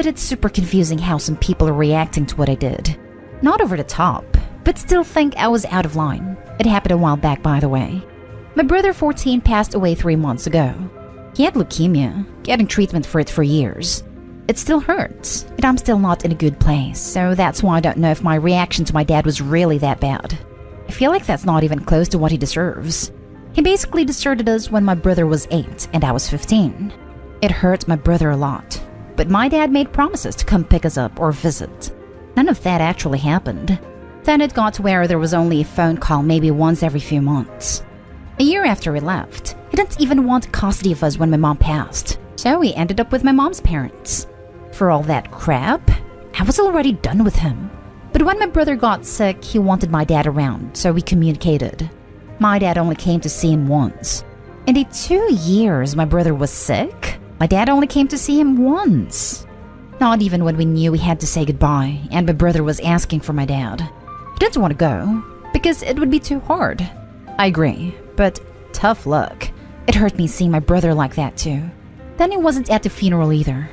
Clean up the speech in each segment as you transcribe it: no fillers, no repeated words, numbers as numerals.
But it's super confusing how some people are reacting to what I did. Not over the top, but still think I was out of line. It happened a while back, by the way. My brother 14 passed away 3 months ago. He had leukemia, getting treatment for it for years. It still hurts, but I'm still not in a good place, so that's why I don't know if my reaction to my dad was really that bad. I feel like that's not even close to what he deserves. He basically deserted us when my brother was 8 and I was 15. It hurt my brother a lot, but my dad made promises to come pick us up or visit. None of that actually happened. Then it got to where there was only a phone call maybe once every few months. A year after he left, he didn't even want custody of us when my mom passed, so he ended up with my mom's parents. For all that crap, I was already done with him. But when my brother got sick, he wanted my dad around, so we communicated. My dad only came to see him once. In the 2 years my brother was sick, my dad only came to see him once. Not even when we knew we had to say goodbye and my brother was asking for my dad. He didn't want to go, because it would be too hard. I agree, but tough luck. It hurt me seeing my brother like that too. Then he wasn't at the funeral either.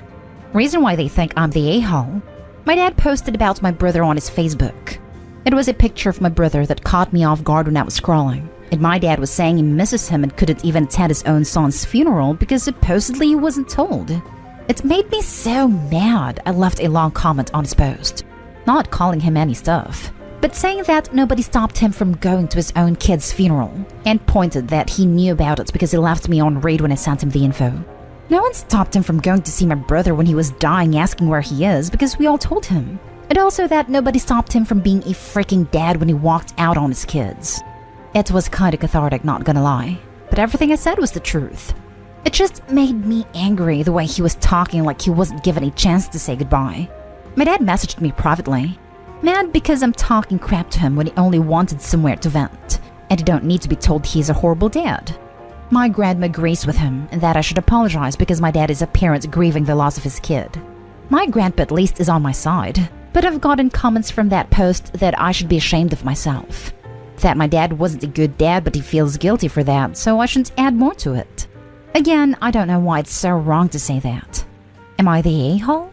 Reason why they think I'm the a-hole. My dad posted about my brother on his Facebook. It was a picture of my brother that caught me off guard when I was scrolling. And my dad was saying he misses him and couldn't even attend his own son's funeral because supposedly he wasn't told. It made me so mad I left a long comment on his post. Not calling him any stuff, but saying that nobody stopped him from going to his own kid's funeral, and pointed that he knew about it because he left me on read when I sent him the info. No one stopped him from going to see my brother when he was dying asking where he is because we all told him. And also that nobody stopped him from being a freaking dad when he walked out on his kids. It was kinda cathartic, not gonna lie, but everything I said was the truth. It just made me angry the way he was talking like he wasn't given a chance to say goodbye. My dad messaged me privately. Mad because I'm talking crap to him when he only wanted somewhere to vent, and he don't need to be told he's a horrible dad. My grandma agrees with him and that I should apologize because my dad is a parent grieving the loss of his kid. My grandpa at least is on my side, but I've gotten comments from that post that I should be ashamed of myself. That my dad wasn't a good dad but he feels guilty for that, so I shouldn't add more to it. Again, I don't know why it's so wrong to say that. Am I the a-hole?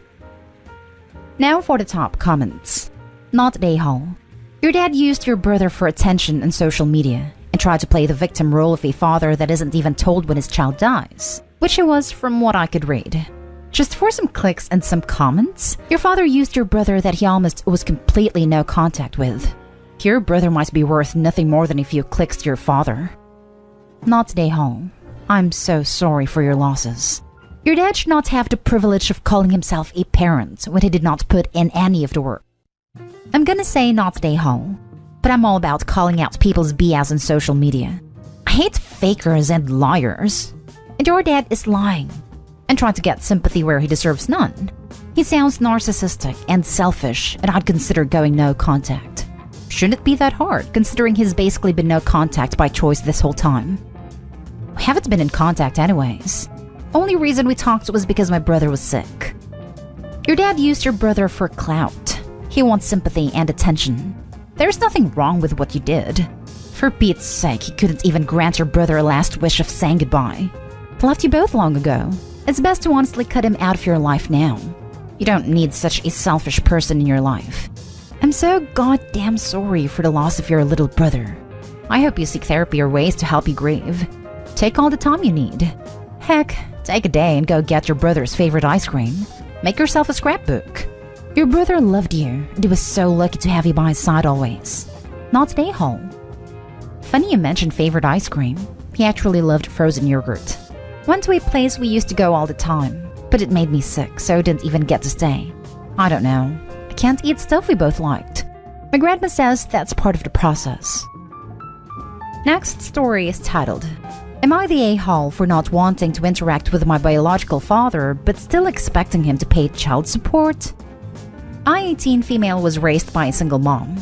Now for the top comments. Not the a-hole. Your dad used your brother for attention on social media and tried to play the victim role of a father that isn't even told when his child dies, which he was from what I could read. Just for some clicks and some comments, your father used your brother that he almost was completely no contact with. Your brother might be worth nothing more than a few clicks to your father. Not the a-hole. I'm so sorry for your losses. Your dad should not have the privilege of calling himself a parent when he did not put in any of the work. I'm gonna say not the a-hole, but I'm all about calling out people's BS on social media. I hate fakers and liars. And your dad is lying and trying to get sympathy where he deserves none. He sounds narcissistic and selfish, and I'd consider going no contact. Shouldn't it be that hard, considering he's basically been no contact by choice this whole time? We haven't been in contact anyways. Only reason we talked was because my brother was sick. Your dad used your brother for clout. He wants sympathy and attention. There's nothing wrong with what you did. For Pete's sake, he couldn't even grant your brother a last wish of saying goodbye. He left you both long ago. It's best to honestly cut him out of your life now. You don't need such a selfish person in your life. I'm so goddamn sorry for the loss of your little brother. I hope you seek therapy or ways to help you grieve. Take all the time you need. Heck, take a day and go get your brother's favorite ice cream. Make yourself a scrapbook. Your brother loved you, and he was so lucky to have you by his side always. Not the a-hole. Funny you mentioned favorite ice cream. He actually loved frozen yogurt. Went to a place we used to go all the time, but it made me sick, so didn't even get to stay. I don't know. I can't eat stuff we both liked. My grandma says that's part of the process. Next story is titled, Am I the a-hole for not wanting to interact with my biological father but still expecting him to pay child support? I, 18 female, was raised by a single mom.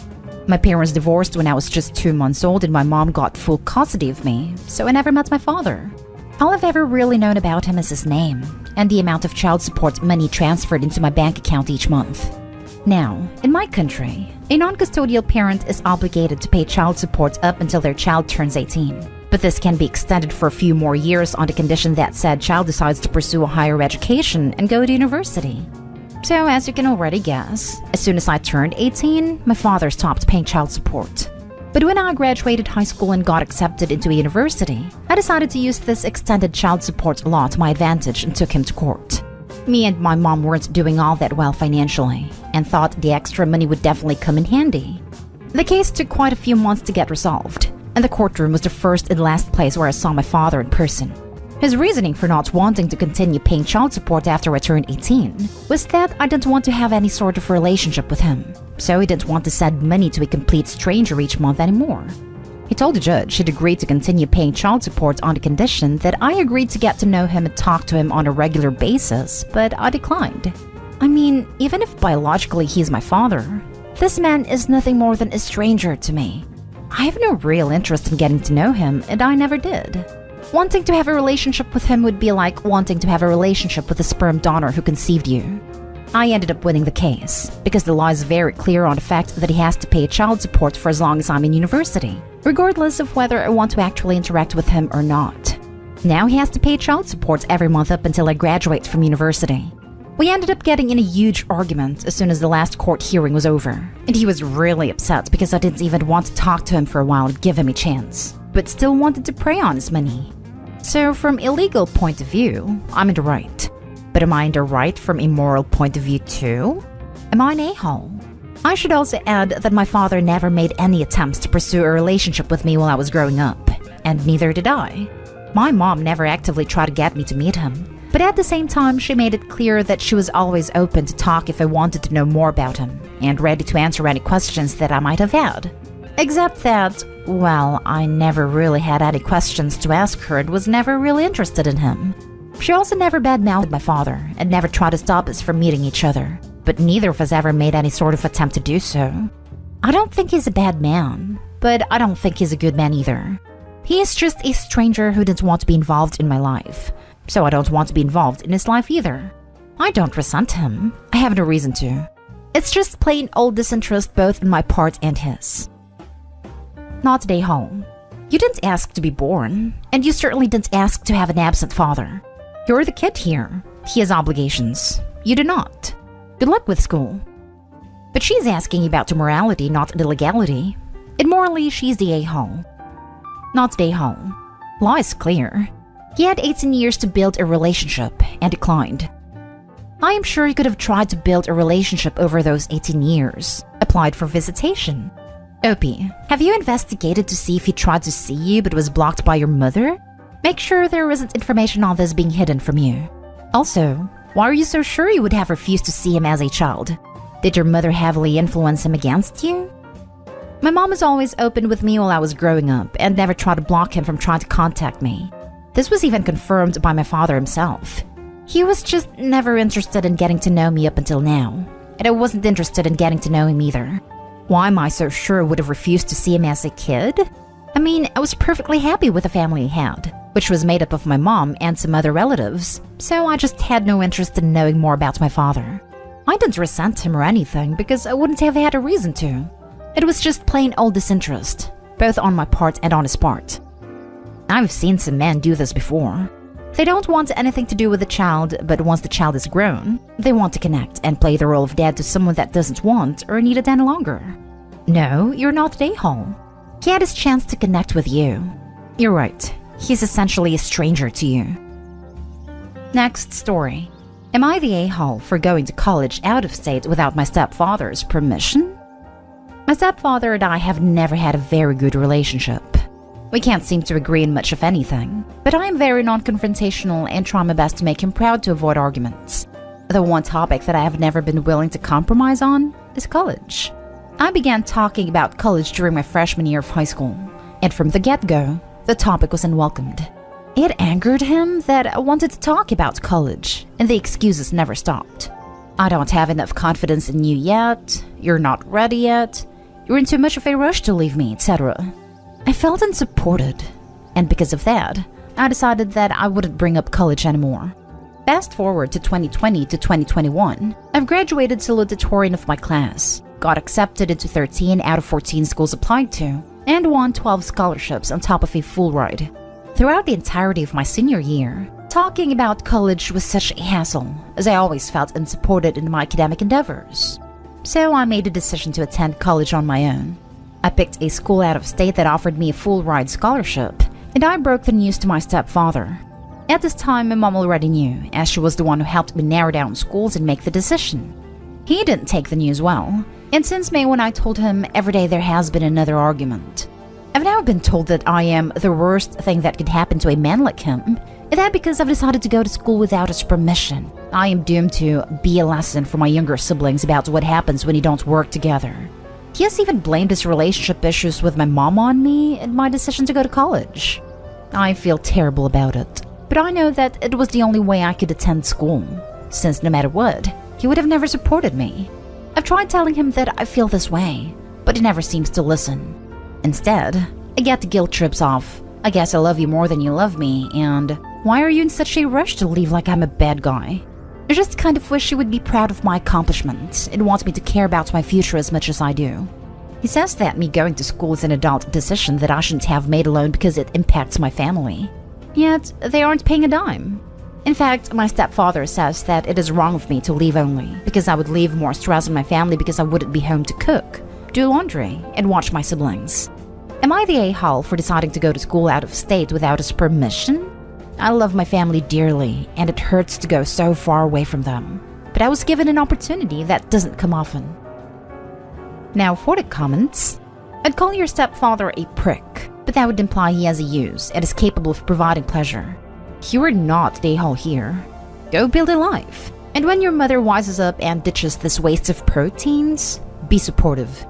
My parents divorced when I was just 2 months old and my mom got full custody of me, so I never met my father. All I've ever really known about him is his name and the amount of child support money transferred into my bank account each month. Now, in my country, a non-custodial parent is obligated to pay child support up until their child turns 18. But this can be extended for a few more years on the condition that said child decides to pursue a higher education and go to university. So as you can already guess, as soon as I turned 18, my father stopped paying child support. But when I graduated high school and got accepted into a university, I decided to use this extended child support law to my advantage and took him to court. Me and my mom weren't doing all that well financially and thought the extra money would definitely come in handy. The case took quite a few months to get resolved, and the courtroom was the first and last place where I saw my father in person. His reasoning for not wanting to continue paying child support after I turned 18 was that I didn't want to have any sort of relationship with him, so he didn't want to send money to a complete stranger each month anymore. He told the judge he'd agreed to continue paying child support on the condition that I agreed to get to know him and talk to him on a regular basis, but I declined. I mean, even if biologically he's my father, this man is nothing more than a stranger to me. I have no real interest in getting to know him, and I never did. Wanting to have a relationship with him would be like wanting to have a relationship with a sperm donor who conceived you. I ended up winning the case, because the law is very clear on the fact that he has to pay child support for as long as I'm in university, regardless of whether I want to actually interact with him or not. Now he has to pay child support every month up until I graduate from university. We ended up getting in a huge argument as soon as the last court hearing was over, and he was really upset because I didn't even want to talk to him for a while and give him a chance, but still wanted to prey on his money. So from a legal point of view, I'm in the right. But am I in the right from a moral point of view too? Am I an a-hole? I should also add that my father never made any attempts to pursue a relationship with me while I was growing up, and neither did I. My mom never actively tried to get me to meet him, but at the same time she made it clear that she was always open to talk if I wanted to know more about him, and ready to answer any questions that I might have had. Except that, well, I never really had any questions to ask her and was never really interested in him. She also never badmouthed my father and never tried to stop us from meeting each other, but neither of us ever made any sort of attempt to do so. I don't think he's a bad man, but I don't think he's a good man either. He is just a stranger who didn't want to be involved in my life, so I don't want to be involved in his life either. I don't resent him. I have no reason to. It's just plain old disinterest both on my part and his. Not a home. You didn't ask to be born, and you certainly didn't ask to have an absent father. You're the kid here. He has obligations. You do not. Good luck with school. But she's asking about the morality, not the legality. And morally, she's the a-hole. Not the a-hole. Law is clear. He had 18 years to build a relationship and declined. I am sure he could have tried to build a relationship over those 18 years. Applied for visitation. Opie, have you investigated to see if he tried to see you but was blocked by your mother? Make sure there isn't information on this being hidden from you. Also, why are you so sure you would have refused to see him as a child? Did your mother heavily influence him against you? My mom was always open with me while I was growing up and never tried to block him from trying to contact me. This was even confirmed by my father himself. He was just never interested in getting to know me up until now, and I wasn't interested in getting to know him either. Why am I so sure I would have refused to see him as a kid? I mean, I was perfectly happy with the family he had, which was made up of my mom and some other relatives, so I just had no interest in knowing more about my father. I didn't resent him or anything because I wouldn't have had a reason to. It was just plain old disinterest, both on my part and on his part. I've seen some men do this before. They don't want anything to do with the child, but once the child is grown, they want to connect and play the role of dad to someone that doesn't want or need it any longer. No, you're not an a-hole. He had his chance to connect with you. You're right. He's essentially a stranger to you. Next story. Am I the a-hole for going to college out of state without my stepfather's permission? My stepfather and I have never had a very good relationship. We can't seem to agree in much of anything, but I am very non-confrontational and try my best to make him proud to avoid arguments. The one topic that I have never been willing to compromise on is college. I began talking about college during my freshman year of high school, and from the get-go, the topic was unwelcomed. It angered him that I wanted to talk about college, and the excuses never stopped. I don't have enough confidence in you yet, you're not ready yet, you're in too much of a rush to leave me, etc. I felt unsupported, and because of that, I decided that I wouldn't bring up college anymore. Fast forward to 2020 to 2021, I've graduated salutatorian of my class, got accepted into 13 out of 14 schools applied to, and won 12 scholarships on top of a full ride. Throughout the entirety of my senior year, Talking about college was such a hassle, as I always felt unsupported in my academic endeavors. So I made a decision to attend college on my own. I picked a school out of state that offered me a full-ride scholarship, and I broke the news to my stepfather. At this time, my mom already knew, as she was the one who helped me narrow down schools and make the decision. He didn't take the news well, and since May when I told him, every day there has been another argument. I've now been told that I am the worst thing that could happen to a man like him, and that because I've decided to go to school without his permission. I am doomed to be a lesson for my younger siblings about what happens when you don't work together. He has even blamed his relationship issues with my mom on me and my decision to go to college. I feel terrible about it, but I know that it was the only way I could attend school, since no matter what, he would have never supported me. I've tried telling him that I feel this way, but he never seems to listen. Instead, I get the guilt trips off, "I guess I love you more than you love me," and "Why are you in such a rush to leave like I'm a bad guy?" I just kind of wish he would be proud of my accomplishments and want me to care about my future as much as I do. He says that me going to school is an adult decision that I shouldn't have made alone because it impacts my family. Yet, they aren't paying a dime. In fact, my stepfather says that it is wrong of me to leave only because I would leave more stress on my family because I wouldn't be home to cook, do laundry, and watch my siblings. Am I the a-hole for deciding to go to school out of state without his permission? I love my family dearly, and it hurts to go so far away from them. But I was given an opportunity that doesn't come often. Now for the comments. I'd call your stepfather a prick, but that would imply he has a use and is capable of providing pleasure. You are not the a-hole here. Go build a life. And when your mother wises up and ditches this waste of proteins, be supportive.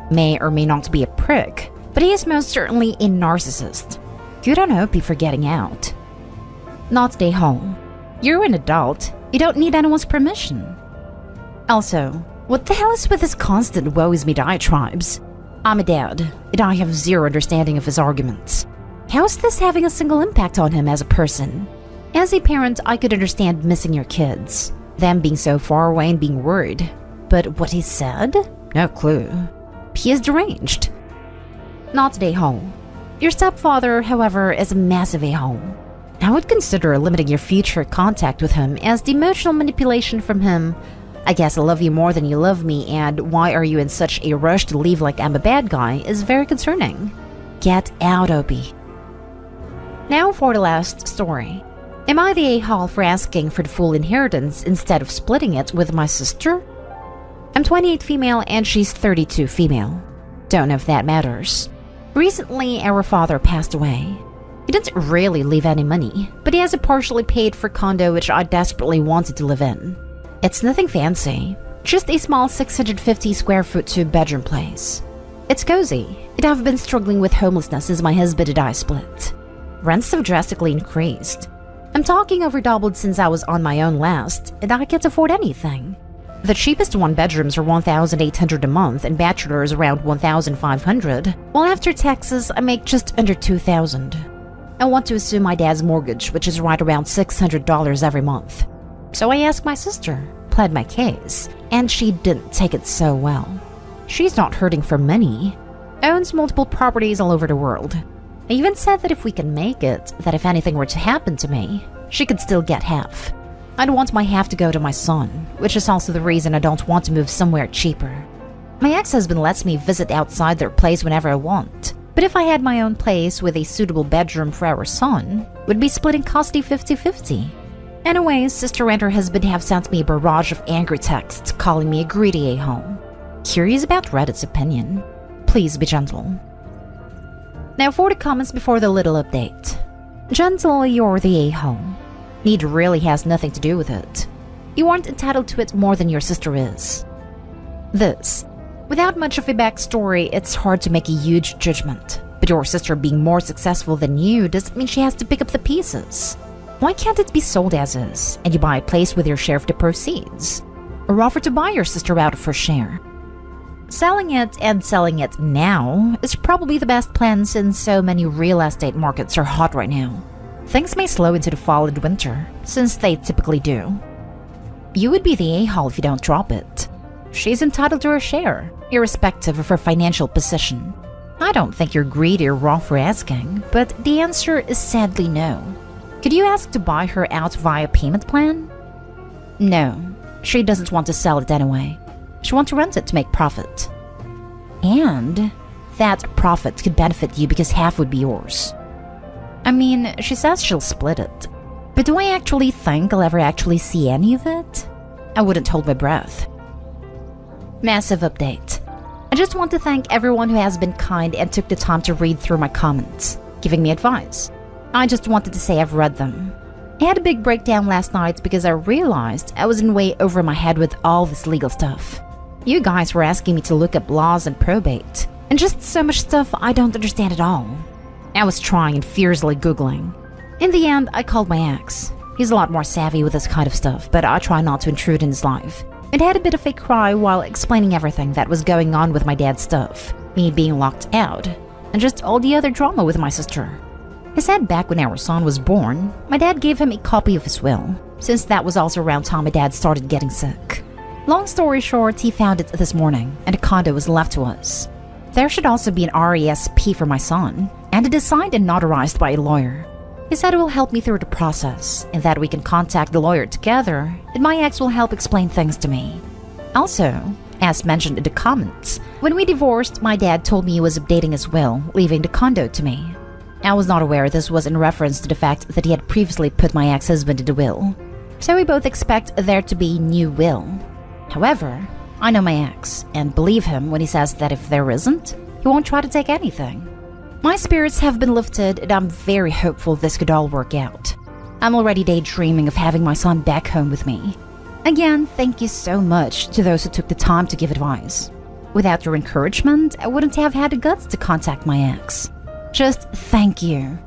May or may not be a prick, but he is most certainly a narcissist. You don't hope you're getting out. Not the a-hole. You're an adult. You don't need anyone's permission. Also, what the hell is with this constant woe is me diatribes? I'm a dad, and I have zero understanding of his arguments. How is this having a single impact on him as a person? As a parent, I could understand missing your kids, them being so far away and being worried. But what he said? No clue. He is deranged. Not the a-hole. Your stepfather, however, is a massive a-hole. I would consider limiting your future contact with him, as the emotional manipulation from him, "I guess I love you more than you love me," and "Why are you in such a rush to leave like I'm a bad guy," is very concerning. Get out, Opie. Now for the last story. Am I the a-hole for asking for the full inheritance instead of splitting it with my sister? I'm 28 female and she's 32 female. Don't know if that matters. Recently, our father passed away. He didn't really leave any money, but he has a partially paid for condo which I desperately wanted to live in. It's nothing fancy, just a small 650 square foot 2-bedroom place. It's cozy, and I've been struggling with homelessness since my husband and I split. Rents have drastically increased. I'm talking over doubled since I was on my own last, and I can't afford anything. The cheapest one-bedrooms are $1,800 a month and bachelors around $1,500, while after taxes I make just under $2,000. I want to assume my dad's mortgage, which is right around $600 every month. So I asked my sister, pled my case, and she didn't take it so well. She's not hurting for money, owns multiple properties all over the world. I even said that if we can make it, that if anything were to happen to me, she could still get half. I'd want my half to go to my son, which is also the reason I don't want to move somewhere cheaper. My ex-husband lets me visit outside their place whenever I want, but if I had my own place with a suitable bedroom for our son, we'd be splitting costly 50-50. Anyways, sister and her husband have sent me a barrage of angry texts calling me a greedy a-hole. Curious about Reddit's opinion? Please be gentle. Now for the comments before the little update. Gentle, you're the a-hole. Need really has nothing to do with it. You aren't entitled to it more than your sister is. This. Without much of a backstory, it's hard to make a huge judgment. But your sister being more successful than you doesn't mean she has to pick up the pieces. Why can't it be sold as is, and you buy a place with your share of the proceeds? Or offer to buy your sister out of her share? Selling it and selling it now is probably the best plan since so many real estate markets are hot right now. Things may slow into the fall and winter, since they typically do. You would be the a-hole if you don't drop it. She's entitled to her share, irrespective of her financial position. I don't think you're greedy or wrong for asking, but the answer is sadly no. Could you ask to buy her out via payment plan? No, she doesn't want to sell it anyway. She wants to rent it to make profit. And that profit could benefit you because half would be yours. I mean, she says she'll split it. But do I actually think I'll ever actually see any of it? I wouldn't hold my breath. Massive update. I just want to thank everyone who has been kind and took the time to read through my comments, giving me advice. I just wanted to say I've read them. I had a big breakdown last night because I realized I was in way over my head with all this legal stuff. You guys were asking me to look up laws and probate, and just so much stuff I don't understand at all. I was trying and fiercely Googling. In the end, I called my ex. He's a lot more savvy with this kind of stuff, but I try not to intrude in his life. And had a bit of a cry while explaining everything that was going on with my dad's stuff, me being locked out, and just all the other drama with my sister. He said back when our son was born, my dad gave him a copy of his will, since that was also around time my dad started getting sick. Long story short, he found it this morning, and a condo was left to us. There should also be an RESP for my son, and it is signed and notarized by a lawyer. He said it will help me through the process, and that we can contact the lawyer together, and my ex will help explain things to me. Also, as mentioned in the comments, when we divorced, my dad told me he was updating his will, leaving the condo to me. I was not aware this was in reference to the fact that he had previously put my ex-husband in the will, so we both expect there to be a new will. However, I know my ex, and believe him when he says that if there isn't, he won't try to take anything. My spirits have been lifted, and I'm very hopeful this could all work out. I'm already daydreaming of having my son back home with me. Again, thank you so much to those who took the time to give advice. Without your encouragement, I wouldn't have had the guts to contact my ex. Just thank you.